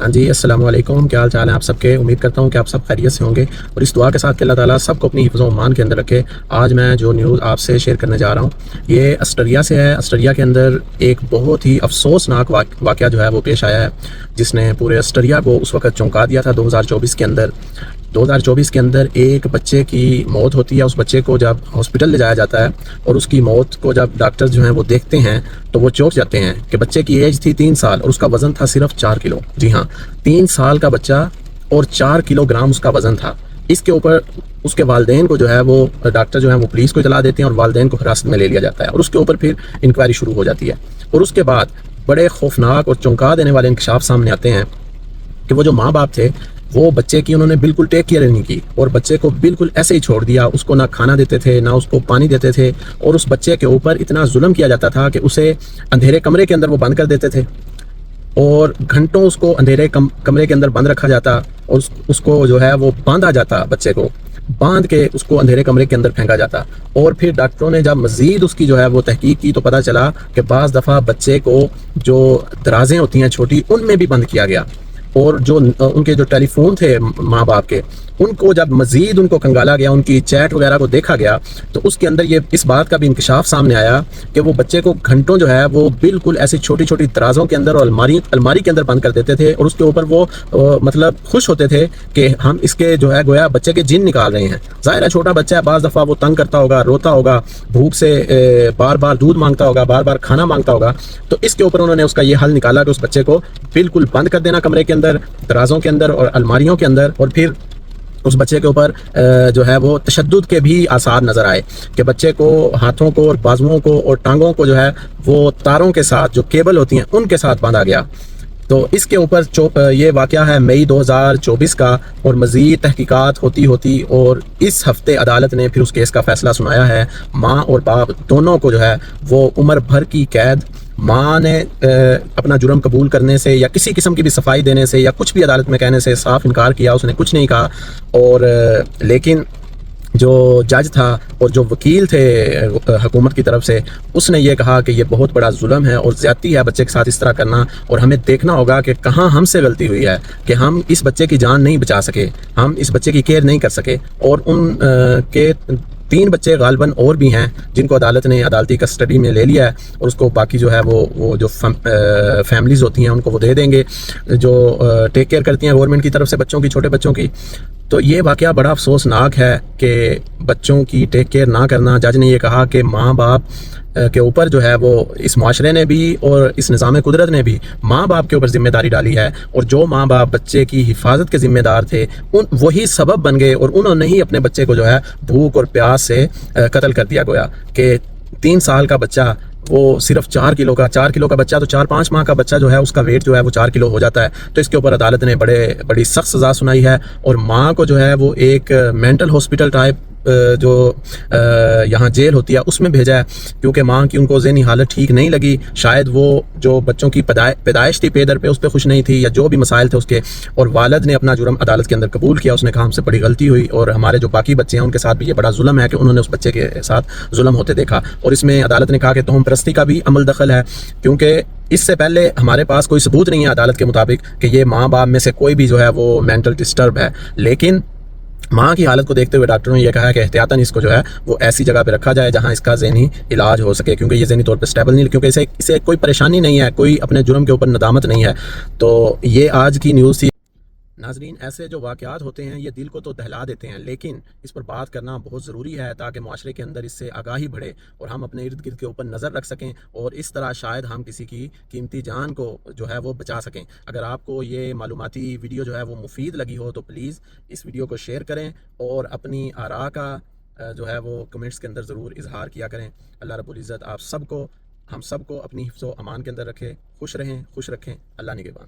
ہاں جی، السلام علیکم، کیا حال چال ہے آپ سب کے؟ امید کرتا ہوں کہ آپ سب خیریت سے ہوں گے، اور اس دعا کے ساتھ کہ اللہ تعالیٰ سب کو اپنی حفظ و امان کے اندر رکھے۔ آج میں جو نیوز آپ سے شیئر کرنے جا رہا ہوں یہ آسٹریلیا سے ہے۔ آسٹریلیا کے اندر ایک بہت ہی افسوسناک واقعہ جو ہے وہ پیش آیا ہے، جس نے پورے آسٹریلیا کو اس وقت چونکا دیا تھا۔ 2024 کے اندر 2024 کے اندر ایک بچے کی موت ہوتی ہے۔ اس بچے کو جب ہاسپٹل لے جایا جاتا ہے اور اس کی موت کو جب ڈاکٹر جو ہیں وہ دیکھتے ہیں تو وہ چونک جاتے ہیں کہ بچے کی ایج تھی 3 سال اور اس کا وزن تھا صرف 4 کلو۔ جی ہاں، 3 سال کا بچہ اور 4 کلو گرام اس کا وزن تھا۔ اس کے اوپر اس کے والدین کو جو ہے وہ ڈاکٹر جو ہیں وہ پولیس کو اطلاع دیتے ہیں اور والدین کو حراست میں لے لیا جاتا ہے، اور اس کے اوپر پھر انکوائری شروع ہو جاتی ہے۔ اور اس کے بعد بڑے خوفناک اور چونکا دینے والے انکشاف سامنے آتے ہیں کہ وہ جو ماں باپ تھے وہ بچے کی انہوں نے بالکل ٹیک کیئر نہیں کی، اور بچے کو بالکل ایسے ہی چھوڑ دیا۔ اس کو نہ کھانا دیتے تھے، نہ اس کو پانی دیتے تھے، اور اس بچے کے اوپر اتنا ظلم کیا جاتا تھا کہ اسے اندھیرے کمرے کے اندر وہ بند کر دیتے تھے، اور گھنٹوں اس کو اندھیرے کمرے کے اندر بند رکھا جاتا، اور اس کو جو ہے وہ باندھا جاتا، بچے کو باندھ کے اس کو اندھیرے کمرے کے اندر پھینکا جاتا۔ اور پھر ڈاکٹروں نے جب مزید اس کی جو ہے وہ تحقیق کی تو پتہ چلا کہ بعض دفعہ بچے کو جو درازیں ہوتی ہیں چھوٹی، ان میں بھی بند کیا گیا، اور جو ان کے جو ٹیلی فون تھے ماں باپ کے، ان کو جب مزید ان کو کنگالا گیا، ان کی چیٹ وغیرہ کو دیکھا گیا، تو اس کے اندر یہ اس بات کا بھی انکشاف سامنے آیا کہ وہ بچے کو گھنٹوں جو ہے وہ بالکل ایسی چھوٹی چھوٹی درازوں کے اندر اور الماری کے اندر بند کر دیتے تھے، اور اس کے اوپر وہ مطلب خوش ہوتے تھے کہ ہم اس کے جو ہے گویا بچے کے جن نکال رہے ہیں۔ ظاہر ہے چھوٹا بچہ ہے، بعض دفعہ وہ تنگ کرتا ہوگا، روتا ہوگا، بھوک سے بار بار دودھ مانگتا ہوگا، بار بار کھانا مانگتا ہوگا، تو اس کے اوپر انہوں نے اس کا یہ حل نکالا کہ اس بچے کو بالکل بند کر دینا کمرے کے اندر، درازوں کے اندر اور الماریوں کے اندر، اور پھر اس بچے کے اوپر جو ہے وہ تشدد کے بھی آثار نظر آئے کہ بچے کو ہاتھوں کو اور بازوؤں کو اور ٹانگوں کو جو ہے وہ تاروں کے ساتھ جو کیبل ہوتی ہیں ان کے ساتھ باندھا گیا۔ تو اس کے اوپر یہ واقعہ ہے مئی 2024 کا، اور مزید تحقیقات ہوتی ہوتی اور اس ہفتے عدالت نے پھر اس کیس کا فیصلہ سنایا ہے۔ ماں اور باپ دونوں کو جو ہے وہ عمر بھر کی قید۔ ماں نے اپنا جرم قبول کرنے سے یا کسی قسم کی بھی صفائی دینے سے یا کچھ بھی عدالت میں کہنے سے صاف انکار کیا، اس نے کچھ نہیں کہا، اور لیکن جو جج تھا اور جو وکیل تھے حکومت کی طرف سے، اس نے یہ کہا کہ یہ بہت بڑا ظلم ہے اور زیادتی ہے بچے کے ساتھ اس طرح کرنا، اور ہمیں دیکھنا ہوگا کہ کہاں ہم سے غلطی ہوئی ہے کہ ہم اس بچے کی جان نہیں بچا سکے، ہم اس بچے کی کیئر نہیں کر سکے۔ اور ان کے 3 بچے غالباً اور بھی ہیں جن کو عدالت نے عدالتی کسٹڈی میں لے لیا ہے، اور اس کو باقی جو ہے وہ جو فیملیز ہوتی ہیں ان کو وہ دے دیں گے جو ٹیک کیئر کرتی ہیں گورنمنٹ کی طرف سے بچوں کی، چھوٹے بچوں کی۔ تو یہ واقعہ بڑا افسوسناک ہے کہ بچوں کی ٹیک کیئر نہ کرنا۔ جج نے یہ کہا کہ ماں باپ کے اوپر جو ہے وہ اس معاشرے نے بھی اور اس نظام قدرت نے بھی ماں باپ کے اوپر ذمہ داری ڈالی ہے، اور جو ماں باپ بچے کی حفاظت کے ذمہ دار تھے وہی سبب بن گئے، اور انہوں نے ہی اپنے بچے کو جو ہے بھوک اور پیاس سے قتل کر دیا گویا کہ 3 سال کا بچہ وہ صرف 4 کلو کا بچہ، تو 4-5 ماہ کا بچہ جو ہے اس کا ویٹ جو ہے وہ 4 کلو ہو جاتا ہے۔ تو اس کے اوپر عدالت نے بڑی سخت سزا سنائی ہے، اور ماں کو جو ہے وہ ایک مینٹل ہاسپٹل ٹائپ جو یہاں جیل ہوتی ہے اس میں بھیجا ہے، کیونکہ ماں کی ان کو ذہنی حالت ٹھیک نہیں لگی۔ شاید وہ جو بچوں کی پیدائش تھی پے در پہ اس پہ خوش نہیں تھی، یا جو بھی مسائل تھے اس کے، اور والد نے اپنا جرم عدالت کے اندر قبول کیا۔ اس نے کہا ہم سے بڑی غلطی ہوئی، اور ہمارے جو باقی بچے ہیں ان کے ساتھ بھی یہ بڑا ظلم ہے کہ انہوں نے اس بچے کے ساتھ ظلم ہوتے دیکھا۔ اور اس میں عدالت نے کہا کہ تہم پرستی کا بھی عمل دخل ہے، کیونکہ اس سے پہلے ہمارے پاس کوئی ثبوت نہیں ہے عدالت کے مطابق کہ یہ ماں باپ میں سے کوئی بھی جو ہے وہ مینٹل ڈسٹرب ہے، لیکن ماں کی حالت کو دیکھتے ہوئے ڈاکٹروں نے یہ کہا کہ احتیاطاً اس کو جو ہے وہ ایسی جگہ پہ رکھا جائے جہاں اس کا ذہنی علاج ہو سکے، کیونکہ یہ ذہنی طور پہ اسٹیبل نہیں، کیونکہ اسے کوئی پریشانی نہیں ہے، کوئی اپنے جرم کے اوپر ندامت نہیں ہے۔ تو یہ آج کی نیوز تھی۔ ناظرین، ایسے جو واقعات ہوتے ہیں یہ دل کو تو دہلا دیتے ہیں، لیکن اس پر بات کرنا بہت ضروری ہے تاکہ معاشرے کے اندر اس سے آگاہی بڑھے اور ہم اپنے ارد گرد کے اوپر نظر رکھ سکیں، اور اس طرح شاید ہم کسی کی قیمتی جان کو جو ہے وہ بچا سکیں۔ اگر آپ کو یہ معلوماتی ویڈیو جو ہے وہ مفید لگی ہو تو پلیز اس ویڈیو کو شیئر کریں، اور اپنی آراء کا جو ہے وہ کمنٹس کے اندر ضرور اظہار کیا کریں۔ اللہ رب العزت آپ سب کو، ہم سب کو اپنی حفظ و امان کے اندر رکھے، خوش رہیں، خوش رکھیں۔ اللہ نگہبان۔